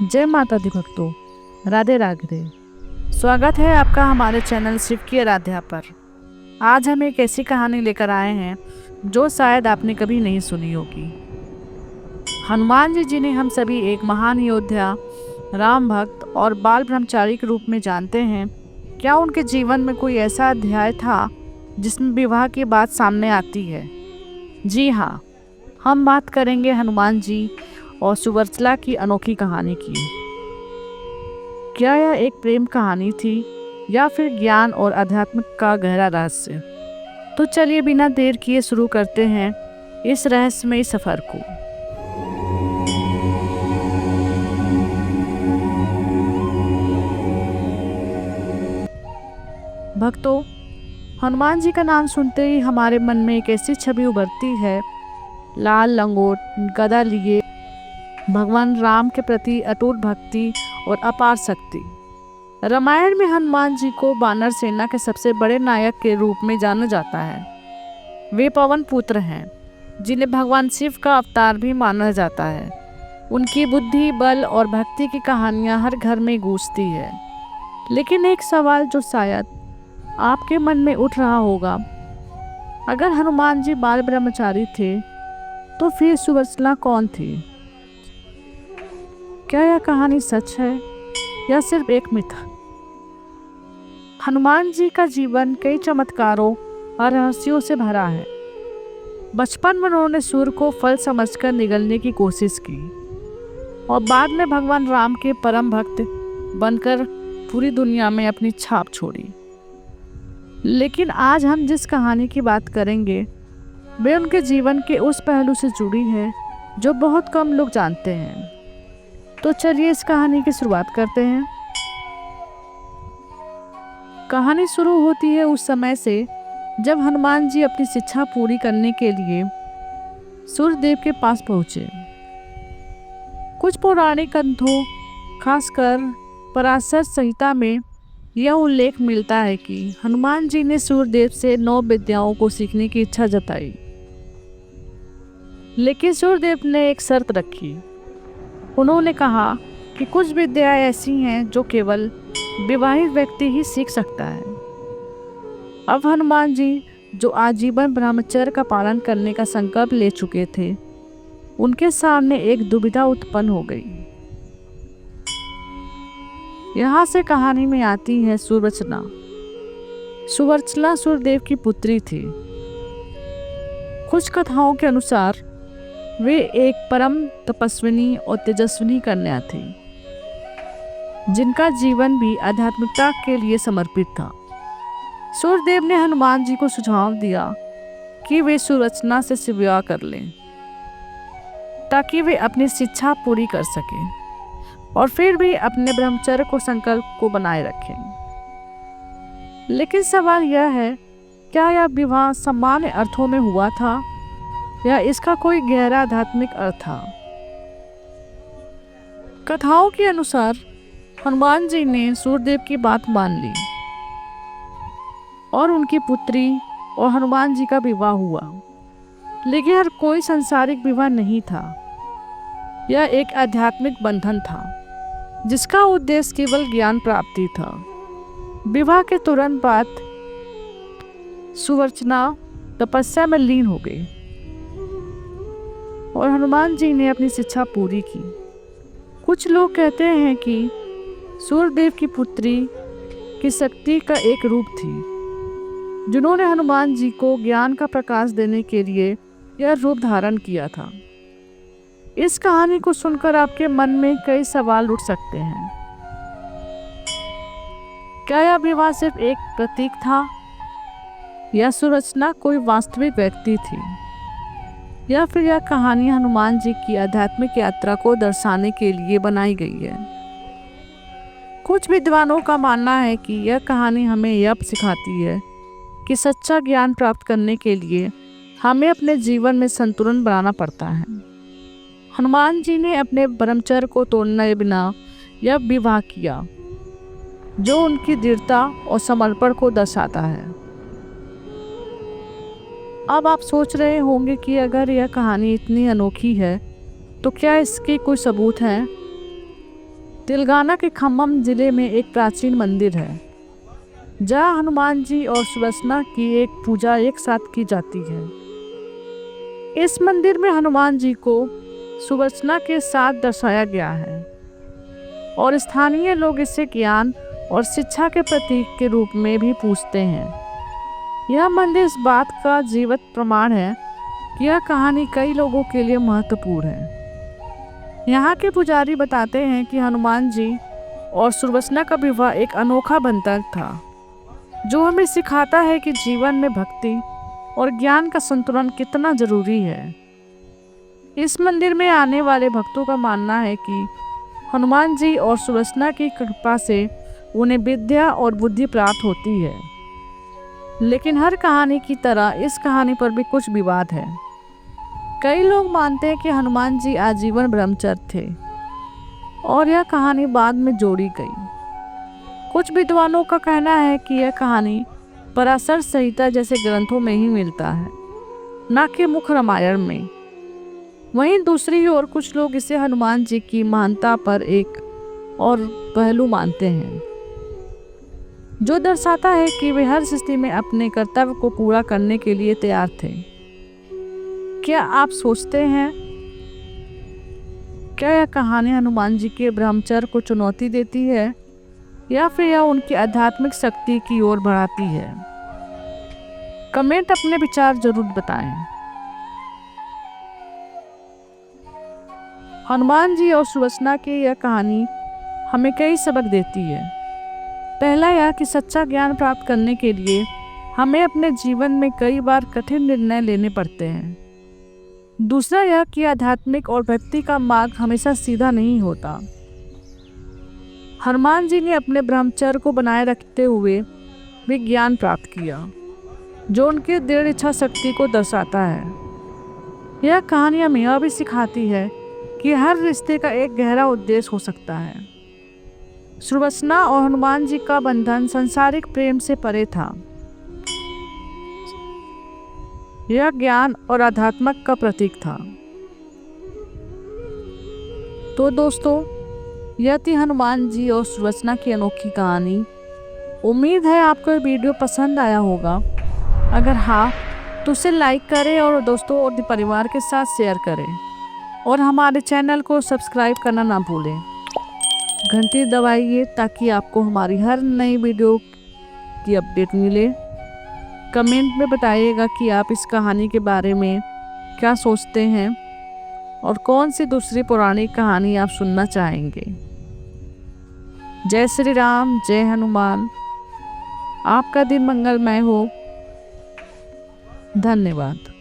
जय माता दी भक्तों, राधे राधे। स्वागत है आपका हमारे चैनल शिव की आराध्या पर। आज हम एक ऐसी कहानी लेकर आए हैं जो शायद आपने कभी नहीं सुनी होगी। हनुमान जी जिन्हें हम सभी एक महान योद्धा, राम भक्त और बाल ब्रह्मचारी के रूप में जानते हैं, क्या उनके जीवन में कोई ऐसा अध्याय था जिसमें विवाह की बात सामने आती है? जी हाँ, हम बात करेंगे हनुमान जी और सुवर्चला की अनोखी कहानी की। क्या यह एक प्रेम कहानी थी या फिर ज्ञान और अध्यात्म का गहरा रहस्य? तो चलिए बिना देर किए शुरू करते हैं इस रहस्यमयी सफर को। भक्तों, हनुमान जी का नाम सुनते ही हमारे मन में एक ऐसी छवि उभरती है, लाल लंगोट गदा लिए, भगवान राम के प्रति अटूट भक्ति और अपार शक्ति। रामायण में हनुमान जी को वानर सेना के सबसे बड़े नायक के रूप में जाना जाता है। वे पवन पुत्र हैं, जिन्हें भगवान शिव का अवतार भी माना जाता है। उनकी बुद्धि, बल और भक्ति की कहानियां हर घर में गूंजती है। लेकिन एक सवाल जो शायद आपके मन में उठ रहा होगा, अगर हनुमान जी बाल ब्रह्मचारी थे तो फिर सुवर्चला कौन थी? क्या यह कहानी सच है या सिर्फ एक मिथ? हनुमान जी का जीवन कई चमत्कारों और रहस्यों से भरा है। बचपन में उन्होंने सूर्य को फल समझकर निगलने की कोशिश की और बाद में भगवान राम के परम भक्त बनकर पूरी दुनिया में अपनी छाप छोड़ी। लेकिन आज हम जिस कहानी की बात करेंगे वे उनके जीवन के उस पहलू से जुड़ी है जो बहुत कम लोग जानते हैं। तो चलिए इस कहानी की शुरुआत करते हैं। कहानी शुरू होती है उस समय से जब हनुमान जी अपनी शिक्षा पूरी करने के लिए सूर्यदेव के पास पहुंचे। कुछ पौराणिक ग्रंथों, खासकर पराशर संहिता में यह उल्लेख मिलता है कि हनुमान जी ने सूर्यदेव से 9 विद्याओं को सीखने की इच्छा जताई। लेकिन सूर्यदेव ने एक शर्त रखी। उन्होंने कहा कि कुछ विद्याएं ऐसी हैं जो केवल विवाहित व्यक्ति ही सीख सकता है। अब हनुमान जी, जो आजीवन ब्रह्मचर्य का पालन करने का संकल्प ले चुके थे, उनके सामने एक दुविधा उत्पन्न हो गई। यहाँ से कहानी में आती है सुवर्चला। सुवर्चला सूर्यदेव की पुत्री थी। कुछ कथाओं के अनुसार वे एक परम तपस्विनी और तेजस्विनी कन्या थी, जिनका जीवन भी आध्यात्मिकता के लिए समर्पित था। सूर्यदेव ने हनुमान जी को सुझाव दिया कि वे सुवर्चला से विवाह कर लें ताकि वे अपनी शिक्षा पूरी कर सकें और फिर भी अपने ब्रह्मचर्य को संकल्प को बनाए रखें। लेकिन सवाल यह है, क्या यह विवाह सामान्य अर्थों में हुआ था या इसका कोई गहरा आध्यात्मिक अर्थ था? कथाओं के अनुसार हनुमान जी ने सूर्यदेव की बात मान ली और उनकी पुत्री और हनुमान जी का विवाह हुआ। लेकिन हर कोई सांसारिक विवाह नहीं था। यह एक आध्यात्मिक बंधन था जिसका उद्देश्य केवल ज्ञान प्राप्ति था। विवाह के तुरंत बाद सुवर्चला तपस्या में लीन हो गई और हनुमान जी ने अपनी शिक्षा पूरी की। कुछ लोग कहते हैं कि सूर्यदेव की पुत्री की शक्ति का एक रूप थी, जिन्होंने हनुमान जी को ज्ञान का प्रकाश देने के लिए यह रूप धारण किया था। इस कहानी को सुनकर आपके मन में कई सवाल उठ सकते हैं। क्या यह विवाह सिर्फ एक प्रतीक था या सुवर्चला कोई वास्तविक व्यक्ति थी, या फिर यह कहानी हनुमान जी की आध्यात्मिक यात्रा को दर्शाने के लिए बनाई गई है? कुछ विद्वानों का मानना है कि यह कहानी हमें यह सिखाती है कि सच्चा ज्ञान प्राप्त करने के लिए हमें अपने जीवन में संतुलन बनाना पड़ता है। हनुमान जी ने अपने ब्रह्मचर्य को तोड़ने बिना यह विवाह किया, जो उनकी दृढ़ता और समर्पण को दर्शाता है। अब आप सोच रहे होंगे कि अगर यह कहानी इतनी अनोखी है तो क्या इसके कोई सबूत हैं? तेलंगाना के खम्मम जिले में एक प्राचीन मंदिर है जहाँ हनुमान जी और सुदर्शना की एक पूजा एक साथ की जाती है। इस मंदिर में हनुमान जी को सुदर्शना के साथ दर्शाया गया है और स्थानीय लोग इसे ज्ञान और शिक्षा के प्रतीक के रूप में भी पूजते हैं। यह मंदिर इस बात का जीवंत प्रमाण है कि यह कहानी कई लोगों के लिए महत्वपूर्ण है। यहाँ के पुजारी बताते हैं कि हनुमान जी और सुदर्शना का विवाह एक अनोखा बंधन था जो हमें सिखाता है कि जीवन में भक्ति और ज्ञान का संतुलन कितना जरूरी है। इस मंदिर में आने वाले भक्तों का मानना है कि हनुमान जी और सुदर्शना की कृपा से उन्हें विद्या और बुद्धि प्राप्त होती है। लेकिन हर कहानी की तरह इस कहानी पर भी कुछ विवाद है। कई लोग मानते हैं कि हनुमान जी आजीवन ब्रह्मचारी थे और यह कहानी बाद में जोड़ी गई। कुछ विद्वानों का कहना है कि यह कहानी पराशर संहिता जैसे ग्रंथों में ही मिलता है, न कि मुख्य रामायण में। वहीं दूसरी ओर कुछ लोग इसे हनुमान जी की महानता पर एक और पहलू मानते हैं जो दर्शाता है कि वे हर स्थिति में अपने कर्तव्य को पूरा करने के लिए तैयार थे। क्या आप सोचते हैं क्या यह कहानी हनुमान जी के ब्रह्मचर्य को चुनौती देती है या फिर यह उनकी आध्यात्मिक शक्ति की ओर बढ़ाती है? कमेंट अपने विचार जरूर बताएं। हनुमान जी और सुदर्शना की यह कहानी हमें कई सबक देती है। पहला यह कि सच्चा ज्ञान प्राप्त करने के लिए हमें अपने जीवन में कई बार कठिन निर्णय लेने पड़ते हैं। दूसरा यह कि आध्यात्मिक और भक्ति का मार्ग हमेशा सीधा नहीं होता। हनुमान जी ने अपने ब्रह्मचर्य को बनाए रखते हुए भी ज्ञान प्राप्त किया जो उनकी दृढ़ इच्छा शक्ति को दर्शाता है। यह कहानी हमें यह भी सिखाती है कि हर रिश्ते का एक गहरा उद्देश्य हो सकता है। सुदर्शना और हनुमान जी का बंधन सांसारिक प्रेम से परे था। यह ज्ञान और आध्यात्मिक का प्रतीक था। तो दोस्तों, यह थी हनुमान जी और सुदर्शना की अनोखी कहानी। उम्मीद है आपको ये वीडियो पसंद आया होगा। अगर हाँ तो उसे लाइक करें और दोस्तों और परिवार के साथ शेयर करें और हमारे चैनल को सब्सक्राइब करना ना भूलें। घंटी दबाइए ताकि आपको हमारी हर नई वीडियो की अपडेट मिले। कमेंट में बताइएगा कि आप इस कहानी के बारे में क्या सोचते हैं और कौन सी दूसरी पौराणिक कहानी आप सुनना चाहेंगे। जय श्री राम, जय हनुमान। आपका दिन मंगलमय हो। धन्यवाद।